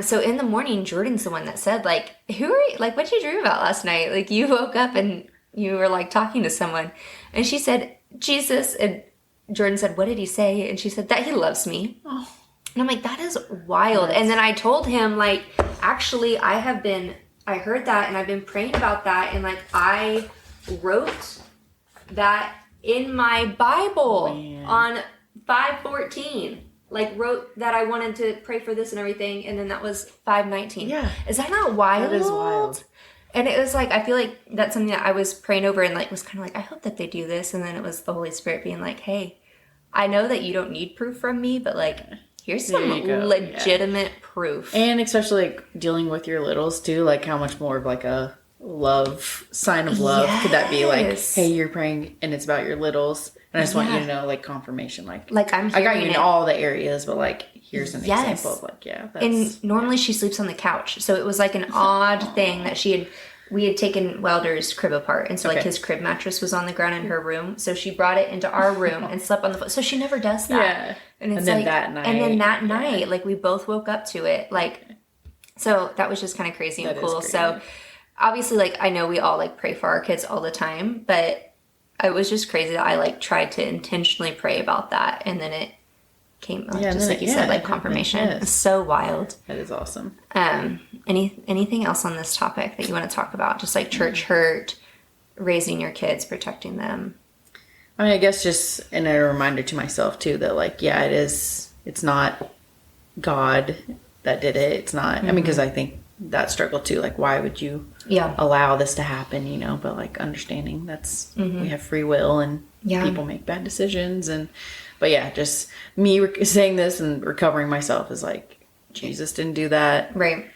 So in the morning, Jordan's the one that said like, who are you? Like, what'd you dream about last night? Like you woke up and you were like talking to someone. And she said, Jesus. And Jordan said, what did he say? And she said that he loves me. Oh. And I'm like, that is wild. Yes. And then I told him, like, actually, I heard that and I've been praying about that. And like, I wrote that in my Bible on 5/14. Like, wrote that I wanted to pray for this and everything. And then that was 5/19. Yeah. Is that not wild? That is wild. And it was like, I feel like that's something that I was praying over and like was kind of like, I hope that they do this. And then it was the Holy Spirit being like, hey, I know that you don't need proof from me, but like, here's some legitimate proof. And especially like dealing with your littles too, like how much more of like a sign of love could that be? Like, hey, you're praying and it's about your littles. And I just want you to know, like, confirmation. Like I got you in all the areas, but like, here's an example of like, and normally she sleeps on the couch. So it was like an odd thing that we had taken Wilder's crib apart. And so like his crib mattress was on the ground in her room. So she brought it into our room and slept on the floor. So she never does that. Yeah. And it's then like, that night. And then that night, like we both woke up to it. Like, so that was just kind of crazy and cool. So obviously like, I know we all like pray for our kids all the time, but it was just crazy that I like tried to intentionally pray about that. And then it came just like you said, like confirmation. Yes. It's so wild. That is awesome. Anything else on this topic that you want to talk about? Just like church hurt, raising your kids, protecting them. I mean, I guess just and a reminder to myself too that like, it's not God that did it. It's not, I mean, because I think that struggle too, like why would you allow this to happen, but like understanding that's, we have free will and people make bad decisions but just me saying this and recovering myself is like, Jesus didn't do that. Right.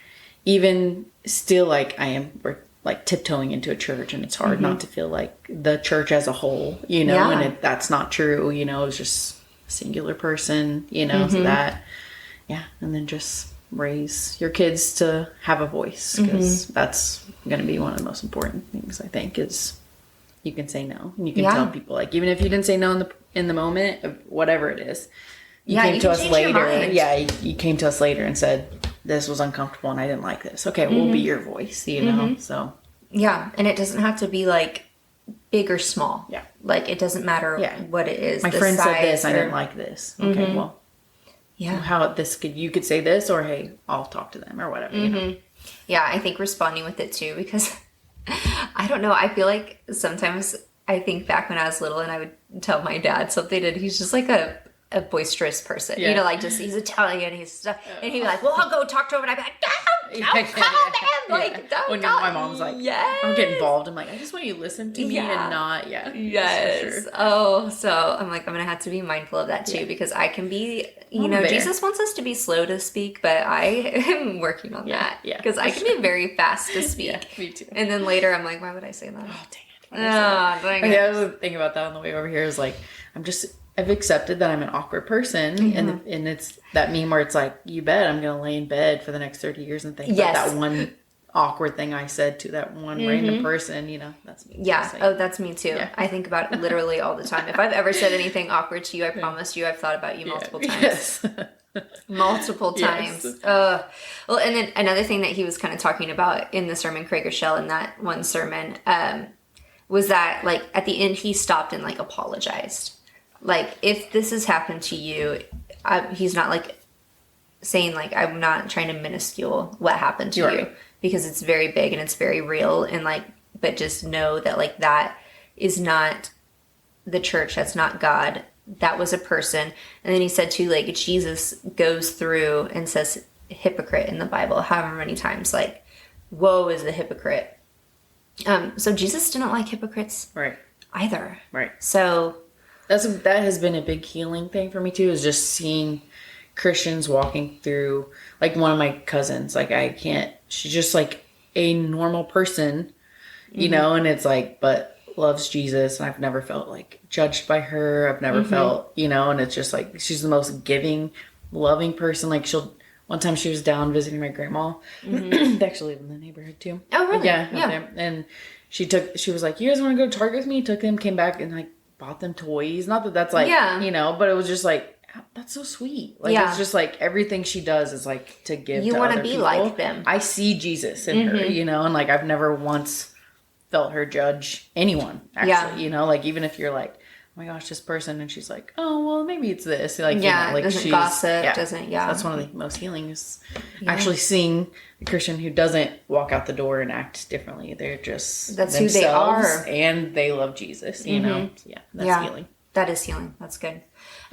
Even still, like we're like tiptoeing into a church and it's hard not to feel like the church as a whole, and that's not true, it's just a singular person, so that, and then just raise your kids to have a voice because that's going to be one of the most important things, I think, is you can say no and you can tell people, like, even if you didn't say no in the moment of whatever it is, you came to us later. You came to us later and said, this was uncomfortable and I didn't like this. Okay, we'll be your voice, so. Yeah, and it doesn't have to be like big or small. Yeah. Like it doesn't matter what it is. My friend said this, I didn't like this. Okay, well. Yeah. How you could say this or hey, I'll talk to them or whatever, Yeah, I think responding with it too because I don't know, I feel like sometimes I think back when I was little and I would tell my dad something and he's just like a boisterous person. Like just he's Italian, he's stuff, and he'd be like, "Well, I'll go talk to him," and I'd be like, "Don't call them!" Like, don't. When my mom's like, "I'm getting involved," I'm like, "I just want you to listen to me and not." Yes. Sure. Oh, so I'm like, I'm gonna have to be mindful of that too because I can be, Jesus wants us to be slow to speak, but I am working on that. Yeah. Because I can be very fast to speak. Me too. And then later, I'm like, why would I say that? Oh, dang it. I was thinking about that on the way over here. Is like, I'm just I've accepted that I'm an awkward person, and it's that meme where it's like, you bet I'm gonna lay in bed for the next 30 years and think about that one awkward thing I said to that one random person. You know, that's me. Yeah. Oh, that's me too. Yeah. I think about it literally all the time. If I've ever said anything awkward to you, I promise you I've thought about you multiple times. Yes. Multiple times. Yes. Well, and then another thing that he was kind of talking about in the sermon, Craig Rochelle, in that one sermon, was that like at the end he stopped and like apologized. Like, if this has happened to you, he's not like saying like, I'm not trying to minuscule what happened to you, because it's very big and it's very real, and like, but just know that like that is not the church, that's not God, that was a person. And then he said too, like, Jesus goes through and says hypocrite in the Bible however many times, like, woe is the hypocrite. So Jesus didn't like hypocrites either. So that has been a big healing thing for me too, is just seeing Christians walking through, like one of my cousins, like she's just like a normal person, you know, and it's like, but loves Jesus, and I've never felt like judged by her. I've never felt, you know, and it's just like, she's the most giving, loving person. Like one time she was down visiting my grandma. They actually live in the neighborhood too. Oh, really? Yeah. And she was like, you guys want to go to Target with me? Took them, came back and like bought them toys. Not that that's like, you know, but it was just like, that's so sweet. Like, it's just like everything she does is like to give you to want other to be people. like them. I see Jesus in her, you know, and like I've never once felt her judge anyone, actually, you know, like even if you're like, oh my gosh, this person, and she's like, oh, well, maybe it's this. Like, you know, like doesn't gossip, doesn't, So that's one of the most healing is actually seeing a Christian who doesn't walk out the door and act differently. They're just that's who they are. And they love Jesus, you know? So, that's healing. That is healing. That's good.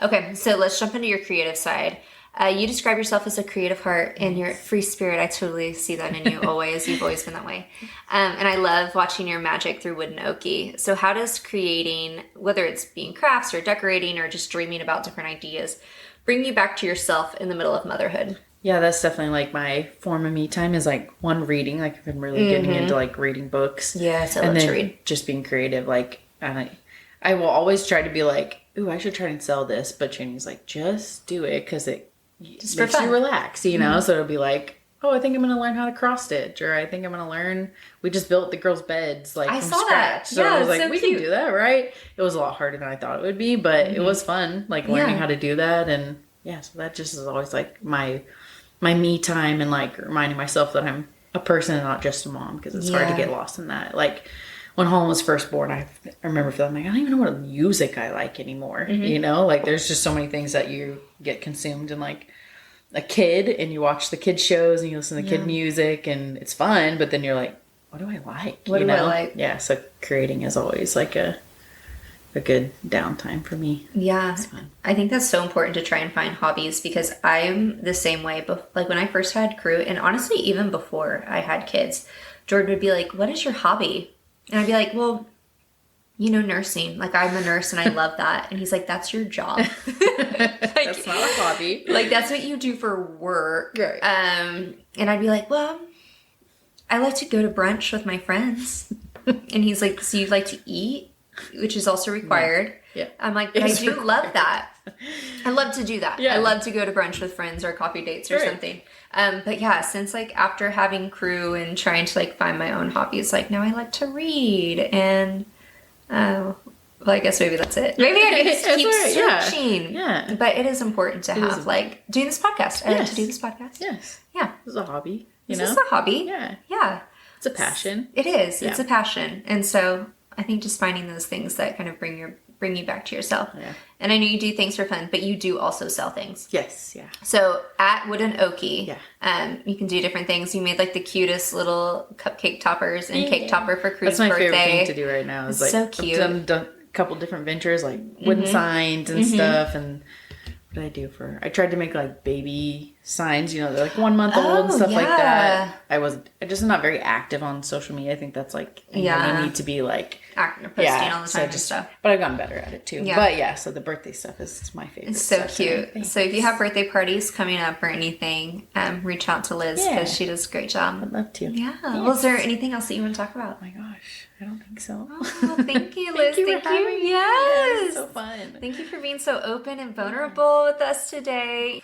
Okay, so let's jump into your creative side. You describe yourself as a creative heart and your free spirit. I totally see that in you always. You've always been that way. And I love watching your magic through wood and oaky. So how does creating, whether it's being crafts or decorating or just dreaming about different ideas, bring you back to yourself in the middle of motherhood? Yeah, that's definitely like my form of me time is like reading. Like I've been really getting into like reading books. Yes, I love to read. Just being creative. Like I will always try to be like, ooh, I should try and sell this. But Jenny's like, just do it because it just makes you relax, you know? So it'll be like, oh, I think I'm going to learn how to cross stitch, or I think I'm going to learn. We just built the girls' beds like from scratch. That. So I was like, so we can do that, right? It was a lot harder than I thought it would be, but it was fun, like learning how to do that. And so that just is always like my me time, and like reminding myself that I'm a person and not just a mom, because it's hard to get lost in that. Like when Holland was first born, I remember feeling like, I don't even know what music I like anymore. You know, like there's just so many things that you get consumed in, like a kid, and you watch the kid shows and you listen to kid music and it's fun, but then you're like, what do I like? What do I like? Yeah, so creating is always like a good downtime for me. Yeah. I think that's so important to try and find hobbies, because I'm the same way. Like when I first had Crew, and honestly, even before I had kids, Jordan would be like, what is your hobby? And I'd be like, well, you know, nursing. Like, I'm a nurse and I love that. And he's like, that's your job. That's not a hobby. Like, that's what you do for work. Right. And I'd be like, well, I like to go to brunch with my friends. And he's like, so you like to eat, which is also required. Yeah. I'm like, but I do love that. I love to do that. Yeah. I love to go to brunch with friends or coffee dates or something. But yeah, since like after having Crew and trying to like find my own hobbies, like now I like to read, and well, I guess maybe that's it. Maybe I just keep searching. Yeah. But it is important to have like doing this podcast. I like to do this podcast. Yes. Yeah. This is a hobby. This is a hobby. Yeah. Yeah. It's a passion. It is. Yeah. It's a passion. And so I think just finding those things that kind of bring you back to yourself. Yeah. And I know you do things for fun, but you do also sell things. Yes, yeah. So at Wood and Oaky, you can do different things. You made like the cutest little cupcake toppers and cake topper for Crew's birthday. That's my favorite thing to do right now. Is like, so cute. I've done a couple different ventures, like wooden signs and stuff. And what did I do I tried to make like baby signs, you know, they're like 1 month old and stuff like that. I just am not very active on social media. I think that's like, you need to be like posting all the time and stuff. But I've gotten better at it too. Yeah. But so the birthday stuff is my favorite. It's so cute. So if you have birthday parties coming up or anything, reach out to Liz, because she does a great job. I'd love to. Yeah. Yes. Well, is there anything else that you want to talk about? Oh my gosh. gosh, I don't think so. Oh, thank you, Liz. Thank you for having me. Yes. So fun. Thank you for being so open and vulnerable with us today.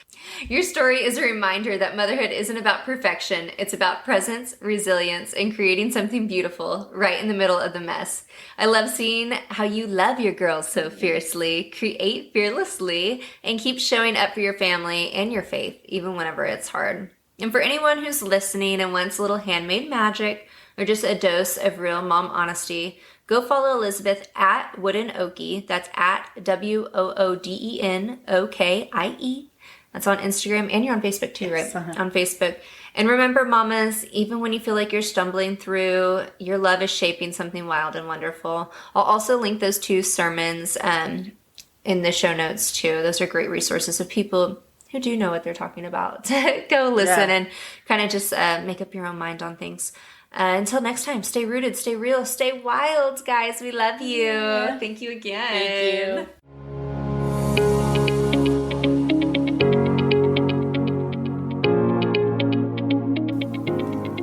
Your story is a reminder that motherhood isn't about perfection. It's about presence, resilience, and creating something beautiful right in the middle of the mess. I love seeing how you love your girls so fiercely, create fearlessly, and keep showing up for your family and your faith, even whenever it's hard. And for anyone who's listening and wants a little handmade magic or just a dose of real mom honesty, go follow Elizabeth at Wooden Okie. That's at WOODENOKIE. That's on Instagram, and you're on Facebook too, right? Yes, uh-huh. On Facebook. And remember, mamas, even when you feel like you're stumbling through, your love is shaping something wild and wonderful. I'll also link those 2 sermons in the show notes too. Those are great resources of people who do know what they're talking about. Go listen and kind of just make up your own mind on things. Until next time, stay rooted, stay real, stay wild, guys. We love you. Yeah. Thank you again. Thank you.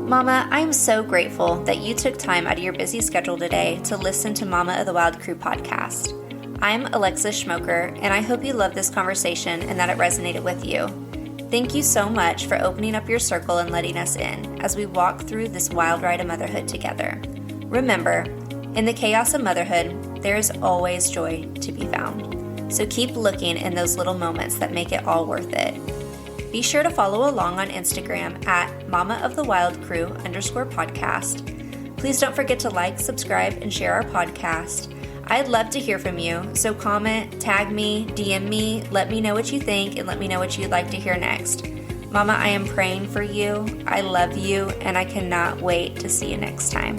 Mama, I'm so grateful that you took time out of your busy schedule today to listen to Mama of the Wild Crew podcast. I'm Alexis Schmoker, and I hope you loved this conversation and that it resonated with you. Thank you so much for opening up your circle and letting us in as we walk through this wild ride of motherhood together. Remember, in the chaos of motherhood, there is always joy to be found. So keep looking in those little moments that make it all worth it. Be sure to follow along on Instagram at mamaofthewildcrew_podcast. Please don't forget to like, subscribe, and share our podcast. I'd love to hear from you, so comment, tag me, DM me, let me know what you think, and let me know what you'd like to hear next. Mama, I am praying for you, I love you, and I cannot wait to see you next time.